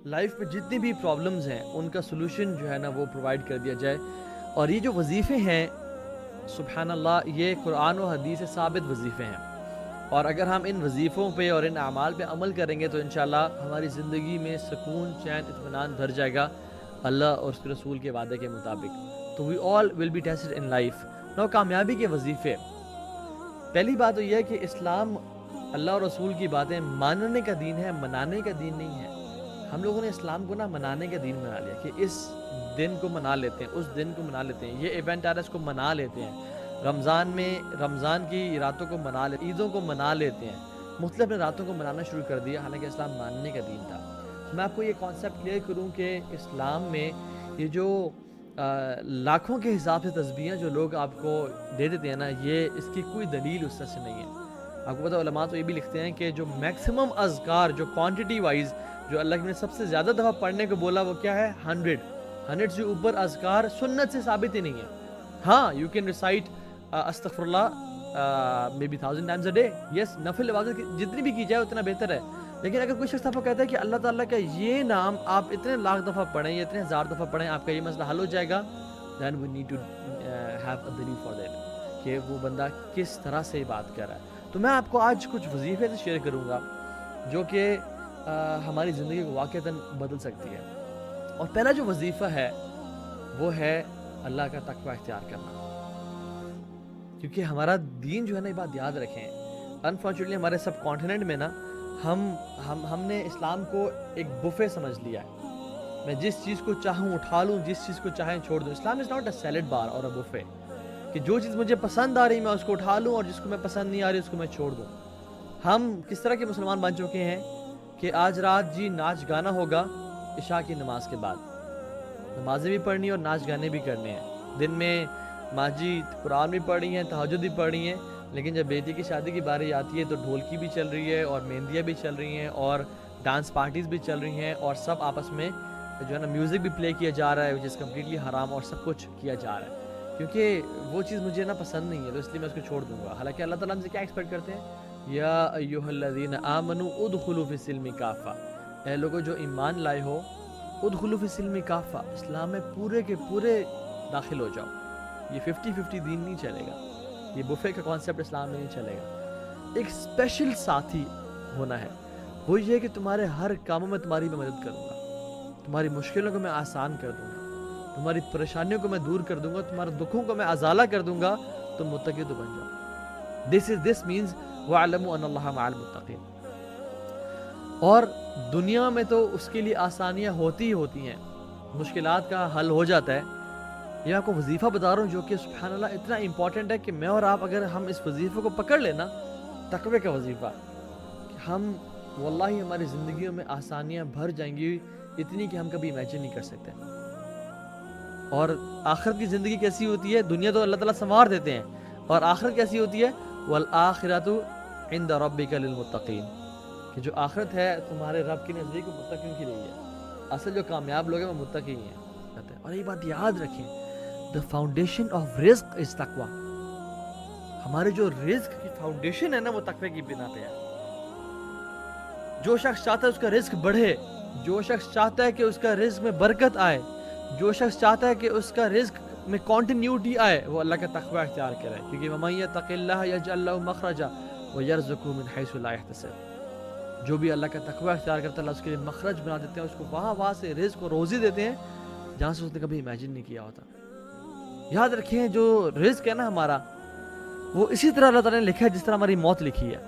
Life میں جتنی بھی پرابلمز ہیں ان کا سلوشن جو ہے نا وہ پرووائڈ کر دیا جائے. اور یہ جو وظیفے ہیں سبحان اللہ یہ قرآن و حدیث سے ثابت وظیفے ہیں, اور اگر ہم ان وظیفوں پہ اور ان اعمال پہ عمل کریں گے تو انشاءاللہ ہماری زندگی میں سکون, چین, اطمینان بھر جائے گا اللہ اور اس کے رسول کے وعدے کے مطابق. تو we all will be tested in life. No کامیابی کے وظیفے, پہلی بات تو یہ ہے کہ اسلام اللہ اور رسول کی باتیں ماننے کا دین ہے, منانے کا دین نہیں ہے. ہم لوگوں نے اسلام کو نا منانے کا دین بنا لیا کہ اس دن کو منا لیتے ہیں, اس دن کو منا لیتے ہیں, یہ ایونٹ آ رہا ہے اس کو منا لیتے ہیں, رمضان میں رمضان کی راتوں کو منا لیتے, عیدوں کو منا لیتے ہیں, مختلف راتوں کو منانا شروع کر دیا, حالانکہ اسلام ماننے کا دین تھا. میں آپ کو یہ کانسیپٹ کلیئر کروں کہ اسلام میں یہ جو لاکھوں کے حساب سے تسبیحیں جو لوگ آپ کو دے دیتے ہیں نا, یہ اس کی کوئی دلیل اس طرح سے نہیں ہے. آپ کو پتہ علماء تو یہ بھی لکھتے ہیں کہ جو میکسیمم اذکار جو کوانٹٹی وائز جو اللہ نے سب سے زیادہ دفعہ پڑھنے کو بولا وہ کیا ہے, 100 سے اوپر اذکار سنت سے ثابت ہی نہیں ہے. ہاں یو کین ریسائٹ استغفر اللہ may be 1000 times a day, yes, نفل عبادت جتنی بھی کی جائے اتنا بہتر ہے. لیکن اگر کوئی شخص آپ کو کہتا ہے کہ اللہ تعالیٰ کا یہ نام آپ اتنے لاکھ دفعہ پڑھیں یا اتنے ہزار دفعہ پڑھیں آپ کا یہ مسئلہ حل ہو جائے گا, then we need to have a دلیل فار دیٹ کہ وہ بندہ کس طرح سے بات کر رہا ہے. تو میں آپ کو آج کچھ وظیفے سے شیئر کروں گا جو کہ ہماری زندگی کو واقعتاً بدل سکتی ہے. اور پہلا جو وظیفہ ہے وہ ہے اللہ کا تقوی اختیار کرنا, کیونکہ ہمارا دین جو ہے نا یہ بات یاد رکھیں, انفارچونیٹلی ہمارے سب کانٹیننٹ میں نا ہم نے اسلام کو ایک بفے سمجھ لیا ہے. میں جس چیز کو چاہوں اٹھا لوں, جس چیز کو چاہیں چھوڑ دوں. اسلام از ناٹ اے سیلڈ بار اور اے بفے کہ جو چیز مجھے پسند آ رہی میں اس کو اٹھا لوں اور جس کو میں پسند نہیں آ رہی اس کو میں چھوڑ دوں. ہم کس طرح کے مسلمان بن چکے ہیں کہ آج رات جی ناچ گانا ہوگا عشاء کی نماز کے بعد, نمازیں بھی پڑھنی اور ناچ گانے بھی کرنے ہیں. دن میں ماں جی قرآن بھی پڑھ رہی ہیں, تہجد بھی پڑھ رہی ہیں, لیکن جب بیٹی کی شادی کی باری آتی ہے تو ڈھولکی بھی چل رہی ہے اور مہندیاں بھی چل رہی ہیں اور ڈانس پارٹیز بھی چل رہی ہیں اور سب آپس میں جو ہے نا میوزک بھی پلے کیا جا رہا ہے, وچ از کمپلیٹلی حرام, اور سب کچھ کیا جا رہا ہے کیونکہ وہ چیز مجھے نا پسند نہیں ہے, تو اس لیے میں اس کو چھوڑ دوں گا. حالانکہ اللہ تعالیٰ ہم سے کیا ایکسپیکٹ کرتے ہیں, یا ایھا الذین آمنوا ادخلوا فی السلم کافہ, اے لوگوں جو ایمان لائے ہو, ادخلوا فی السلم کافہ, اسلام میں پورے کے پورے داخل ہو جاؤ. یہ 50-50 دین نہیں چلے گا, یہ بفے کا کانسیپٹ اسلام میں نہیں چلے گا. ایک اسپیشل ساتھی ہونا ہے, وہ یہ کہ تمہارے ہر کاموں میں تمہاری میں مدد کروں گا, تمہاری مشکلوں کو میں آسان کر دوں گا, تمہاری پریشانیوں کو میں دور کر دوں گا, تمہارے دکھوں کو میں ازالہ کر دوں گا, تم متقی تو بن جاؤ. this means وَاعْلَمُوا أَنَّ اللَّهَ مَعَ الْمُتَّقِينَ. اور دنیا میں تو اس کے لیے آسانیاں ہوتی ہی ہوتی ہیں, مشکلات کا حل ہو جاتا ہے. یہ آپ کو وظیفہ بتا رہا ہوں جو کہ سبحان اللہ اتنا امپورٹنٹ ہے کہ میں اور آپ اگر ہم اس وظیفے کو پکڑ لینا, تقوی کا وظیفہ, کہ ہم واللہ ہماری زندگیوں میں آسانیاں بھر جائیں گی اتنی کہ ہم کبھی امیجن نہیں کر سکتے. اور آخرت کی زندگی کیسی ہوتی ہے, دنیا تو اللہ تعالیٰ سنوار دیتے ہیں, اور آخرت کیسی ہوتی ہے, وَالْآخِرَةُ عِنْدَ رَبِّكَ لِلْمُتَّقِينَ, کہ جو آخرت ہے تمہارے رب کے نزدیک متقین کی رہی ہے. اصل جو کامیاب لوگ ہیں وہ متقی ہیں. اور یہ بات یاد رکھیں, the foundation of رزق is تقوی. ہمارے جو رزق کی فاؤنڈیشن ہے نا وہ تقوی کی بنا پہ ہے. جو شخص چاہتا ہے اس کا رزق بڑھے, جو شخص چاہتا ہے کہ اس کا رزق میں برکت آئے, جو شخص چاہتا ہے کہ اس کا رزق میں کنٹینیوٹی آئے, وہ اللہ کا تقوی اختیار کرے, کیونکہ وَمَن يَتَّقِ اللَّهَ يَجْعَل لَّهُ مَخْرَجًا وَيَرْزُقْهُ مِنْ حَيْثُ لَا يَحْتَسِبُ. جو بھی اللہ کا تقوی اختیار کرتا ہے اللہ اس کے لیے مخرج بنا دیتے ہیں, اس کو وہاں سے رزق و روزی دیتے ہیں جہاں سے اس نے کبھی امیجن نہیں کیا ہوتا. یاد رکھیں جو رزق ہے نا ہمارا, وہ اسی طرح اللہ تعالیٰ نے لکھا ہے جس طرح ہماری موت لکھی ہے.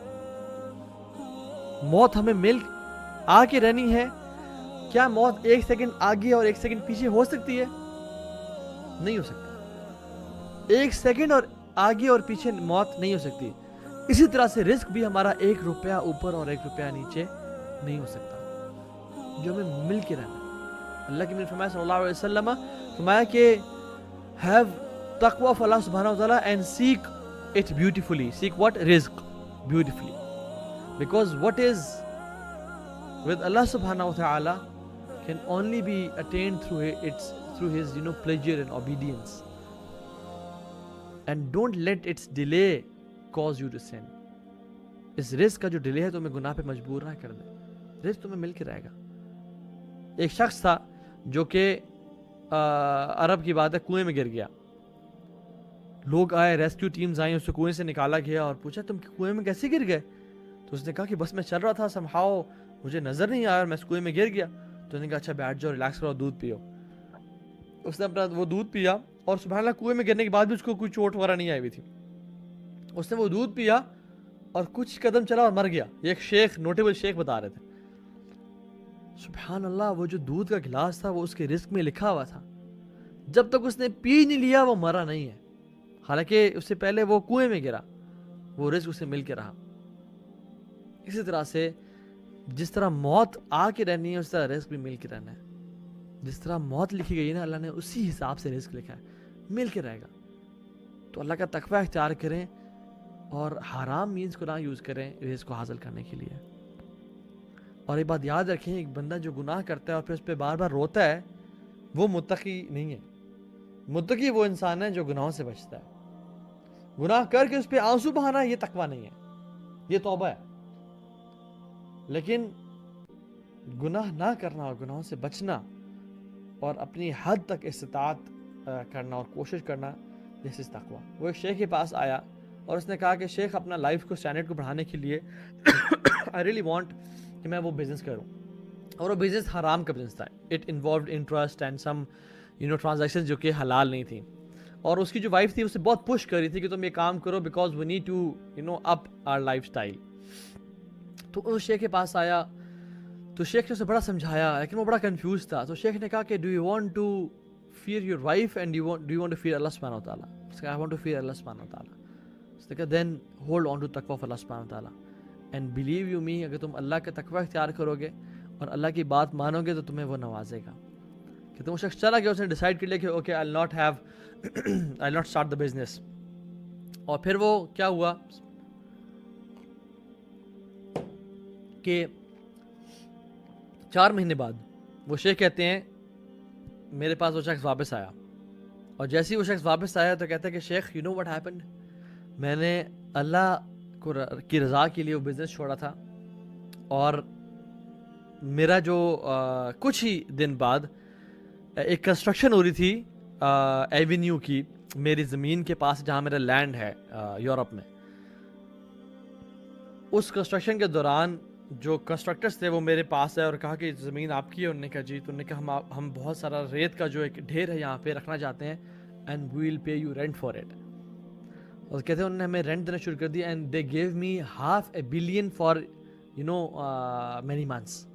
موت ہمیں مل آ کے رہنی ہے. کیا موت ایک سیکنڈ آگے اور ایک سیکنڈ پیچھے ہو سکتی ہے؟ نہیں ہو سکتا. ایک سیکنڈ اور آگے اور پیچھے موت نہیں ہو سکتی. اسی طرح سے رزق بھی ہمارا 1 روپیہ اوپر اور 1 روپیہ نیچے نہیں ہو سکتا, جو ہمیں مل کے رہنا ہے. اللہ کے نبی فرمایا صلی اللہ علیہ وسلم فرمایا کہ have taqwa of Allah subhanahu wa ta'ala and seek it beautifully. Seek what? Rizq beautifully. Because what is with Allah subhanahu wa ta'ala can only be attained through his pleasure and obedience. And don't let its delay cause you to sin. اس رزق کا جو delay ہے تمہیں گناہ پہ مجبور نہ کر دے. رزق تمہیں مل کے رہے گا. ایک شخص تھا جو کہ عرب کی بات ہے کنویں میں گر گیا. لوگ آئے, ریسکیو ٹیمز آئیں, اسے کنویں سے نکالا گیا اور پوچھا تم کنویں میں کیسے گر گئے؟ تو اس نے کہا کہ بس میں چل رہا تھا سمہاؤ مجھے نظر نہیں آیا اور میں اس کنویں میں گر گیا. تو اس نے کہا اچھا بیٹھ جاؤ, ریلیکس کرو, دودھ پیو. اس نے اپنا وہ دودھ پیا اور سبحان اللہ کنویں میں گرنے کے بعد بھی اس کو کوئی چوٹ وغیرہ نہیں آئی ہوئی تھی. اس نے وہ دودھ پیا اور کچھ قدم چلا اور مر گیا. یہ ایک شیخ, نوٹیبل شیخ بتا رہے تھے. سبحان اللہ, وہ جو دودھ کا گلاس تھا وہ اس کے رزق میں لکھا ہوا تھا. جب تک اس نے پی نہیں لیا وہ مرا نہیں ہے, حالانکہ اس سے پہلے وہ کنویں میں گرا, وہ رزق اسے مل کے رہا. اسی طرح سے جس طرح موت آ کے رہنی ہے اس طرح رزق بھی مل کے رہنا ہے. جس طرح موت لکھی گئی ہے نا, اللہ نے اسی حساب سے رزق لکھا ہے, مل کے رہے گا. تو اللہ کا تقوی اختیار کریں اور حرام مینز کو نہ یوز کریں رزق کو حاصل کرنے کے لیے. اور ایک بات یاد رکھیں, ایک بندہ جو گناہ کرتا ہے اور پھر اس پہ بار بار روتا ہے وہ متقی نہیں ہے. متقی وہ انسان ہے جو گناہوں سے بچتا ہے. گناہ کر کے اس پہ آنسو بہانا یہ تقوی نہیں ہے, یہ توبہ ہے. لیکن گناہ نہ کرنا اور گناہوں سے بچنا اور اپنی حد تک استطاعت کرنا اور کوشش کرنا, دس از تقوی. وہ ایک شیخ کے پاس آیا اور اس نے کہا کہ شیخ اپنا لائف کو اسٹینڈرڈ کو بڑھانے کے لیے آئی ریئلی وانٹ کہ میں وہ بزنس کروں. اور وہ بزنس حرام کا بزنس تھا. It involved interest and some transaction جو کہ حلال نہیں تھیں. اور اس کی جو وائف تھی اسے بہت پش کر رہی تھی کہ تم یہ کام کرو because we need to up our lifestyle. تو اس شیخ کے پاس آیا تو شیخ نے اسے بڑا سمجھایا لیکن وہ بڑا کنفیوز تھا. تو شیخ نے کہا کہ do you want to fear your wife and do you want to fear اللہ سبحانہ و تعالیٰ؟ اس کا آئی وانٹ ٹو فیئر اللہ سبحانہ و تعالیٰ. اس نے کہا دین ہولڈ آن ٹو تقوی آف اللہ سبحانہ و تعالیٰ اینڈ بلیو یو می, اگر تم اللہ کا تقوی اختیار کرو گے اور اللہ کی بات مانو گے تو تمہیں وہ نوازے گا. کہ تم شخص چلا گیا, اس نے ڈیسائیڈ کر لیا کہ okay I will not start the business. اور پھر وہ کیا ہوا کہ 4 مہینے بعد وہ شیخ کہتے ہیں میرے پاس وہ شخص واپس آیا. اور جیسے ہی وہ شخص واپس آیا تو کہتا ہے کہ شیخ یو نو واٹ ہیپنڈ, میں نے اللہ کی رضا کے لیے وہ بزنس چھوڑا تھا اور میرا جو کچھ ہی دن بعد ایک کنسٹرکشن ہو رہی تھی ایونیو کی میری زمین کے پاس جہاں میرا لینڈ ہے یورپ میں. اس کنسٹرکشن کے دوران جو کنسٹرکٹرز تھے وہ میرے پاس آئے اور کہا کہ زمین آپ کی ہے. انہوں نے کہا جی. تو انہوں نے کہا ہم بہت سارا ریت کا جو ایک ڈھیر ہے یہاں پہ رکھنا چاہتے ہیں and we will pay you rent for it. اور کہتے ہیں انہوں نے ہمیں رینٹ دینا شروع کر دیا and they give me $500 million for many months.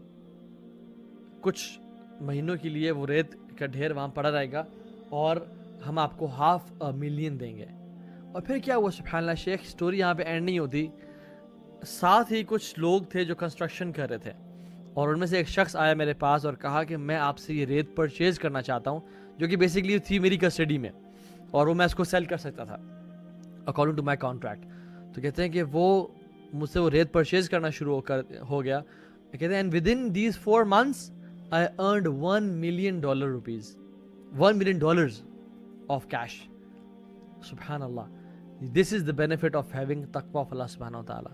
کچھ مہینوں کے لیے وہ ریت کا ڈھیر وہاں پڑا رہے گا اور ہم آپ کو $500 million دیں گے. اور پھر کیا ہوا سبحان اللہ, شیخ سٹوری یہاں پہ اینڈ نہیں ہوتی. ساتھ ہی کچھ لوگ تھے جو کنسٹرکشن کر رہے تھے اور ان میں سے ایک شخص آیا میرے پاس اور کہا کہ میں آپ سے یہ ریت پرچیز کرنا چاہتا ہوں جو کہ بیسکلی تھی میری کسٹڈی میں اور وہ میں اس کو سیل کر سکتا تھا اکارڈنگ ٹو مائی کانٹریکٹ. تو کہتے ہیں کہ وہ مجھ سے وہ ریت پرچیز کرنا شروع ہو گیا. کہتے ہیں and with in these 4 months I earned $1 million rupees, $1 million of cash. Subhanallah. This is the benefit of having taqwa of Allah subhanahu wa ta'ala.